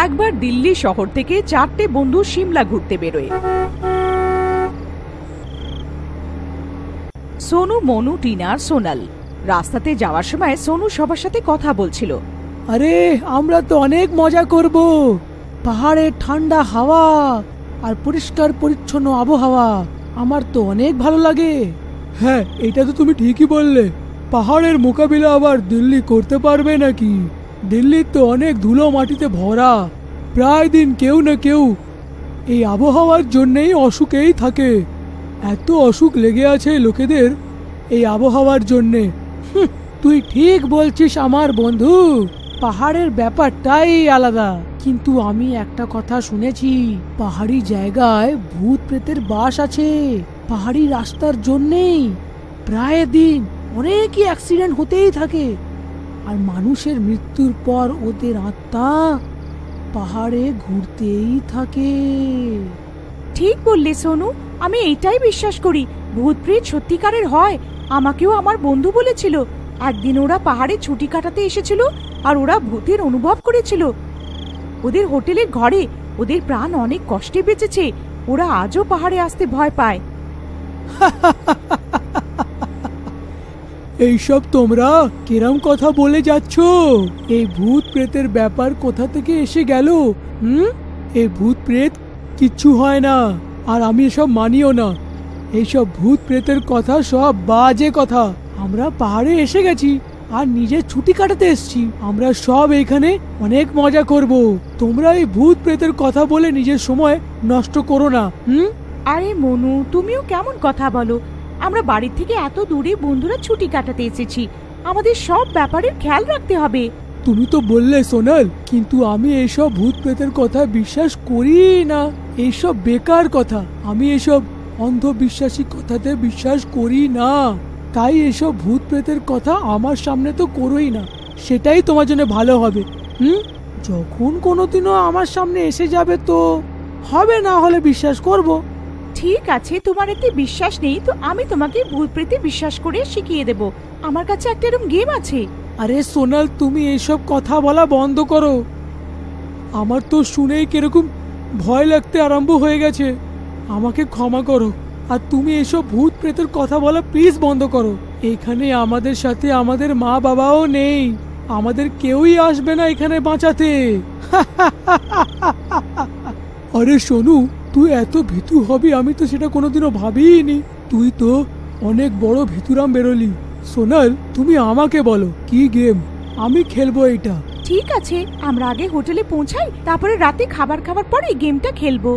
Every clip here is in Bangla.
একবার দিল্লি শহর থেকে 4টে বন্ধু সিমলা ঘুরতে বেরোয়। সোনু, মনু, টিনা আর সোনাল। রাস্তাতে যাওয়ার সময় সোনু সবার সাথে কথা বলছিল। আরে আমরা তো অনেক মজা করব, পাহাড়ের ঠান্ডা হাওয়া আর পরিষ্কার পরিচ্ছন্ন আবহাওয়া আমার তো অনেক ভালো লাগে। হ্যাঁ, এটা তো তুমি ঠিকই বললে। পাহাড়ের মোকাবিলা আবার দিল্লি করতে পারবে নাকি? দিল্লি তো অনেক ধুলো মাটিতে ভরা, প্রায় দিন কেউ না কেউ এই আবহাওয়ার জন্যই অসুখেই থাকে। এত অসুখ লেগে আছে লোকেদের এই আবহাওয়ার জন্যে। তুই ঠিক বলছিস আমার বন্ধু, পাহাড়ের ব্যাপারটাই আলাদা। কিন্তু আমি একটা কথা শুনেছি, পাহাড়ি জায়গায় ভূত প্রেতের বাস আছে। পাহাড়ি রাস্তার জন্যেই প্রায় দিন অনেকই অ্যাক্সিডেন্ট হতেই থাকে, আর মানুষের মৃত্যুর পর ওদের আত্মা পাহাড়ে ঘুরতেই থাকে। ঠিক বললে সোনু, আমি এইটাই বিশ্বাস করি, ভূত প্রেত সত্যিকারের হয়। আমাকেও আমার বন্ধু বলেছিল একদিন ওরা পাহাড়ে ছুটি কাটাতে এসেছিল আর ওরা ভূতের অনুভব করেছিল। ওদের হোটেলের ঘরে ওদের প্রাণ অনেক কষ্টে বেঁচেছে। ওরা আজও পাহাড়ে আসতে ভয় পায়। এইসব তোমরা কিরম কথা বলে যাচ্ছ? এই ভূত প্রেতের ব্যাপার কোথা থেকে এসে গেল? এই ভূত প্রেত কিচ্ছু হয় না, আর আমি এসব মানিও না। এইসব ভূত প্রেতের কথা সব বাজে কথা। আমরা পাহাড়ে এসে গেছি আর নিজের ছুটি কাটাতে এসেছি। আমরা সব এখানে অনেক মজা করব। তোমরা এই ভূত প্রেতের কথা বলে নিজের সময় নষ্ট করো না। আরে মনু, তুমিও কেমন কথা বলো? আমরা বাড়ি থেকে এত দূরে বন্ধুরা ছুটি কাটাতে এসেছি, আমাদের সব ব্যাপারের খেয়াল রাখতে হবে। তুমি তো বললে সোনাল, কিন্তু আমি এইসব ভূত প্রেতের কথা বিশ্বাস করি না। এইসব বেকার কথা। আমি এসব অন্ধবিশ্বাসী কথাতে বিশ্বাস করি না। তাই এসব ভূত প্রেতের কথা আমার সামনে তো করোই না, সেটাই তোমার জন্য ভালো হবে। যখন কোনোদিনও আমার সামনে এসে যাবে তো হবে, না হলে বিশ্বাস করব। ঠিক আছে, তোমার এতে বিশ্বাস নেই তো আমি তোমাকে ভূত প্রেতে বিশ্বাস করে শিখিয়ে দেব। আমার কাছে একটা এরকম গেম আছে। আরে সোনাল, তুমি এইসব কথা বলা বন্ধ করো। আমার তো শুনেই কিরকম ভয় লাগতে আরম্ভ হয়ে গেছে। আমাকে ক্ষমা করো, আর তুমি এসব ভূত প্রেতের কথা বলা প্লিজ বন্ধ করো। এখানে আমাদের সাথে আমাদের মা বাবাও নেই, আমাদের কেউই আসবে না এখানে বাঁচাতে। আরে সোনু, তুই এত ভীতু হবি আমি তো সেটা কোনোদিনও ভাবিনি। তুই তো অনেক বড় ভীতুরাম বেরোলি। সোনাল, তুমি আমাকে বলো কি গেম, আমি খেলবো এটা। ঠিক আছে, আমরা আগে হোটেলে পৌঁছাই, তারপরে রাতে খাবার খাবার পরে এই গেমটা খেলবো।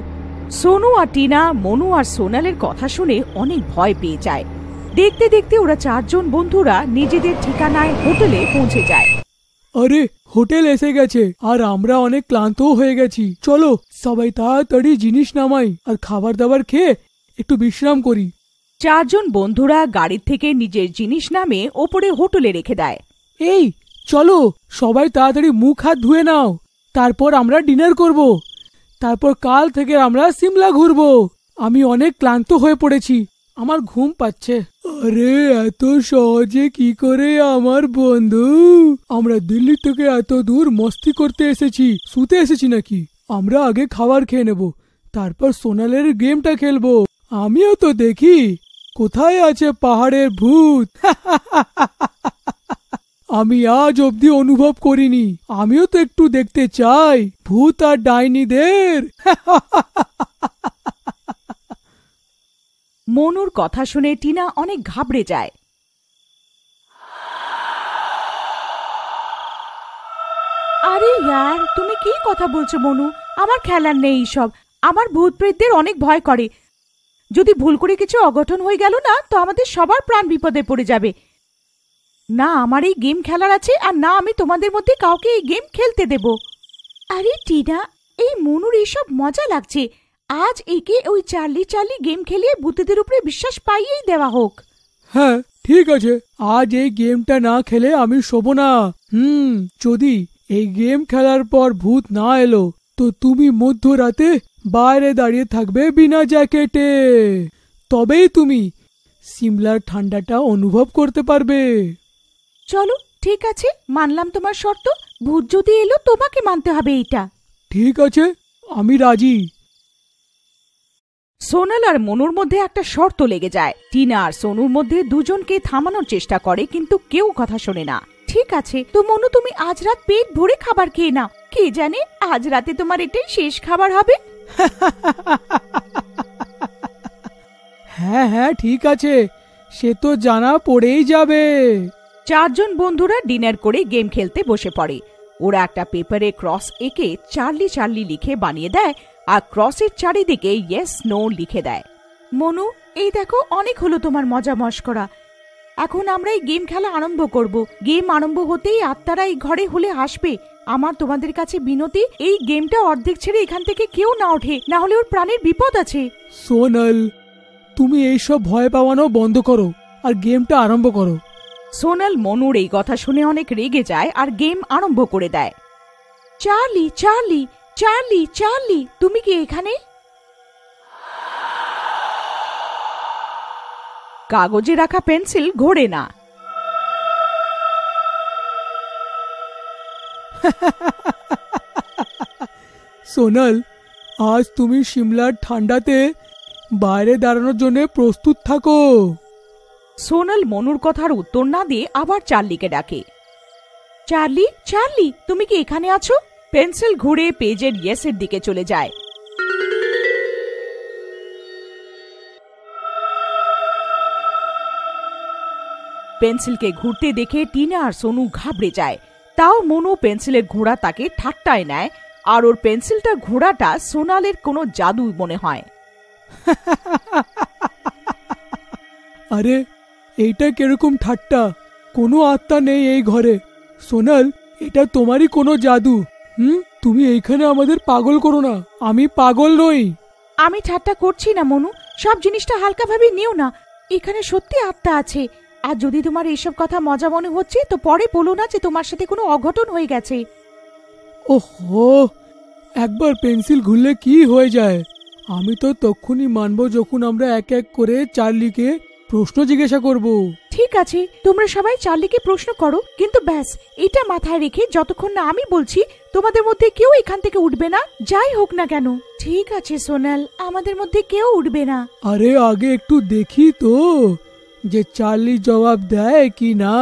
সোনু আর টিনা মনু আর সোনালের কথা শুনে অনেক ভয় পেয়ে যায়। দেখতে দেখতে ওরা 4জন বন্ধুরা নিজেদের ঠিকানায় হোটেলে পৌঁছে যায়। আরে হোটেল এসে গেছে আর আমরা অনেক ক্লান্তও হয়ে গেছি। চলো সবাই তাড়াতাড়ি জিনিস নামাই আর খাবার দাবার খেয়ে একটু বিশ্রাম করি। 4জন বন্ধুরা গাড়ির থেকে নিজের জিনিস নামে ওপরে হোটেলে রেখে দেয়। এই চলো সবাই তাড়াতাড়ি মুখ হাত ধুয়ে নাও, তারপর আমরা ডিনার করব। তারপর কাল থেকে আমরা সিমলা ঘুরবো। আমি অনেক ক্লান্ত হয়ে পড়েছি, আমার ঘুম পাচ্ছে। আরে এত সহজে কি করে আমার বন্ধু? আমরা দিল্লি থেকে এত দূর মস্তি করতে এসেছি, শুতে এসেছি নাকি? আমরা আগে খাবার খেয়ে নেব, তারপর সোনালের গেমটা খেলবো। আমিও তো দেখি কোথায় আছে পাহাড়ের ভূত। আমি আজ অবধি অনুভব করিনি, আমিও তো একটু দেখতে চাই ভূত আর ডাইনিদের। মনুর কথা শুনে টিনা অনেক ঘাবড়ে যায়। আরে ইয়ার, তুমি কি কথা বলছো মনু? আমার খেলার নেই সব। আমার ভূত প্রেতদের অনেক ভয় করে। যদি ভুল করে কিছু অঘটন হয়ে গেল না, তো আমাদের সবার প্রাণ বিপদে পড়ে যাবে। না আমার এই গেম খেলার আছে, আর না আমি তোমাদের মধ্যে কাউকে এই গেম খেলতে দেব। আরে টিনা, এই মনুর এইসব মজা লাগছে। আজ একে ওই চার্লি চার্লি গেম খেলিয়ে ভূতেদের উপরে বিশ্বাস পাইয়েই দেওয়া হোক। হ্যাঁ ঠিক আছে, আজ এই গেমটা না খেলে আমি শোবো না। যদি এই গেম খেলার পর ভূত না এলো তো তুমি মধ্যরাতে বাইরে দাঁড়িয়ে থাকবে বিনা জ্যাকেটে, তবেই তুমি সিমলার ঠান্ডাটা অনুভব করতে পারবে। চলো ঠিক আছে, মানলাম তোমার শর্ত। ভূত যদি এলো তোমাকে মানতে হবে এইটা। ঠিক আছে, আমি রাজি। সোনাল আর মনুর মধ্যে একটা শর্ত লেগে যায়। টিনা আর সোনুর মধ্যে দুজনকে থামানোর চেষ্টা করে, কিন্তু কেউ কথা শোনে না। ঠিক আছে তো মনু, তুমি আজ রাত পেট ভরে খাবার খেয়ে নাও। কে জানে আজ রাতে তোমার এটাই শেষ খাবার হবে। হ্যাঁ হ্যাঁ ঠিক আছে, সে তো জানা পড়েই যাবে। চারজন বন্ধুরা ডিনার করে গেম খেলতে বসে পড়ে। ওরা একটা পেপারে ক্রস এঁকে চার্লি চার্লি লিখে বানিয়ে দেয়, আর ক্রসের চারিদিকে ইয়েস নো লিখে দেয়। মনু, এই দেখো অনেক হলো তোমার মজা মশকরা। এখন আমরা এই গেম খেলা আরম্ভ করব। গেম আরম্ভ হতেই আত্মারা এই ঘরে হলে আসবে। আমার তোমাদের কাছে বিনতি, এই গেমটা অর্ধেক ছেড়ে এখান থেকে কেউ না ওঠে, না হলে ওর প্রাণের বিপদ আছে। সোনাল, তুমি এইসব ভয় পাওয়ানো বন্ধ করো আর গেমটা আরম্ভ করো। সোনাল মনুর এই কথা শুনে অনেক রেগে যায় আর গেম আরম্ভ করে দেয়। চার্লি চার্লি চার্লি চার্লি, তুমি কি এখানে? কাগজে রাখা পেন্সিল ঘোরে না। সোনাল, আজ তুমি সিমলার ঠান্ডাতে বাইরে দাঁড়ানোর জন্য প্রস্তুত থাকো। সোনাল মনুর কথার উত্তর না দিয়ে আবার চার্লিকে ডাকে। চার্লি চার্লি, তুমি কি এখানে আছো? পেন্সিল ঘুরে পেজের ইয়েসের দিকে চলে যায়। পেন্সিলকে ঘুরতে দেখে টিনা আর সোনু ঘাবড়ে যায়। তাও মনু পেন্সিলের ঘোড়া তাকে ঠাট্টায় নেয়, আর ওর পেন্সিলটা ঘোড়াটা সোনালের কোনো জাদু মনে হয়। আরে এইটা কিরকম ঠাট্টা? কোনো আত্মা নেই এই ঘরে। সোনাল, এটা তোমারই কোনো জাদু। তুমি এইখানে আমাদের পাগল করো না। আমি পাগল নই। আমি ঠাট্টা করছি না মনু, সব জিনিসটা হালকাভাবে নিও না। এখানে সত্যি আত্মা আছে। আর যদি তোমার এইসব কথা মজা মনে হচ্ছে তো পরে বলো না যে তোমার সাথে কোনো অঘটন হয়ে গেছে। ওহো, একবার পেন্সিল ঘুরলে কি হয়ে যায়? আমি তো তখনই মানবো যখন আমরা এক এক করে চার্লিকে প্রশ্ন জিজ্ঞাসা করব। ঠিক আছে, তোমরা সবাই চার্লিকে প্রশ্ন করো, কিন্তু ব্যাস এটা মাথায় রেখে যতক্ষণ না আমি বলছি তোমাদের মধ্যে কেউ এখান থেকে উঠবে না, যাই হোক না কেন। ঠিক আছে সোনাল, আমাদের মধ্যে কেউ উঠবে না। আরে আগে একটু দেখি তো যে চার্লি জবাব দেয় কি না।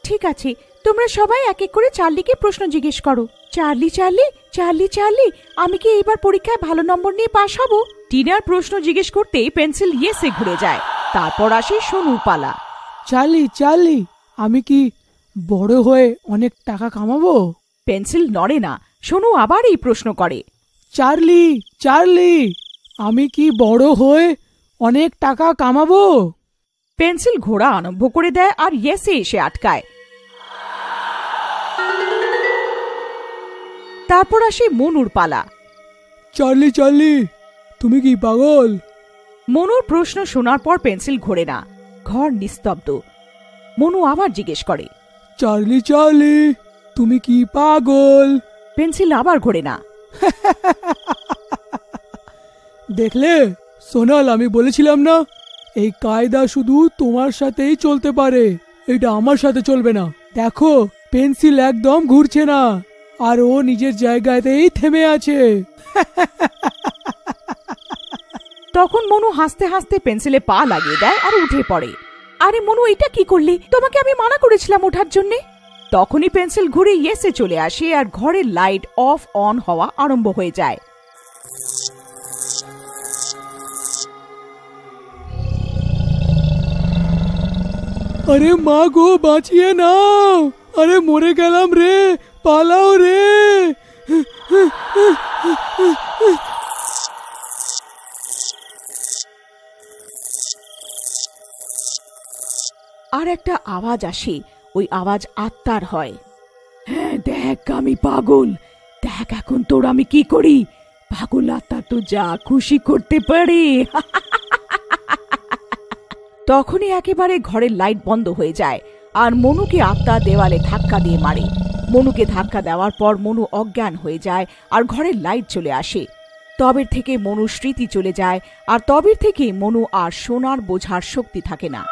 ঠিক আছে, তোমরা সবাই এক এক করে চার্লিকে প্রশ্ন জিজ্ঞেস করো। চার্লি চার্লি চার্লি চার্লি, আমি কি এইবার পরীক্ষায় ভালো নম্বর নিয়ে পাশ হব? টিনার প্রশ্ন জিজ্ঞেস করতেই পেন্সিল ইয়েসে ঘুরে যায়। তারপর আসে সোনুর পালা। চার্লি চার্লি, আমি কি বড় হয়ে অনেক টাকা কামাবো? পেন্সিল নড়ে না। সোনু আবার এই প্রশ্ন করে। চার্লি চার্লি, আমি কি বড় হয়ে অনেক টাকা কামাবো? পেন্সিল ঘোড়া আরম্ভ করে দেয় আর ইয়েসে এসে আটকায়। তারপর আসে মনুর পালা। চার্লি চার্লি, তুমি কি পাগল? মনুর প্রশ্ন শোনার পর পেন্সিল ঘোরে না। ঘর নিস্তব্ধ। মনু আবার জিজ্ঞেস করে, চার্লি চার্লি, তুমি কি পাগল? পেন্সিল আবার ঘোরে না। দেখলে সোনাল, আমি বলেছিলাম না, এই কায়দা শুধু তোমার সাথেই চলতে পারে, এটা আমার সাথে চলবে না। দেখো, পেন্সিল একদম ঘুরছে না, আর ও নিজের জায়গাতেই থেমে আছে। তখন মনু হাসতে হাসতে পেন্সিলে পা লাগিয়ে দেয় আর উঠে পড়ে। আরে মনু, এটা কি করলি? তোমাকে আমি মানা করেছিলাম ওঠার জন্যে। তখনই পেন্সিল ঘুরে ইয়েসে চলে আসে আর ঘরের লাইট অফ অন হওয়া আরম্ভ হয়ে যায়। আরে মা গো, বাঁচিয়ে নাও! আরে মরে গেলাম রে, পালাও রে! আর একটা আওয়াজ আসে। ওই আওয়াজ আত্মার হয়। হ্যাঁ দেখ, আমি পাগল। দেখ এখন তোর আমি কি করি। পাগল আত্মা তো যা খুশি করতে পারে। তখনই একেবারে ঘরের লাইট বন্ধ হয়ে যায় আর মনুকে আত্মা দেওয়ালে ধাক্কা দিয়ে মারে। মনুকে ধাক্কা দেওয়ার পর মনু অজ্ঞান হয়ে যায় আর ঘরের লাইট চলে আসে। তবের থেকে মনুর স্মৃতি চলে যায় আর তবের থেকে মনু আর সোনার বোঝার শক্তি থাকে না।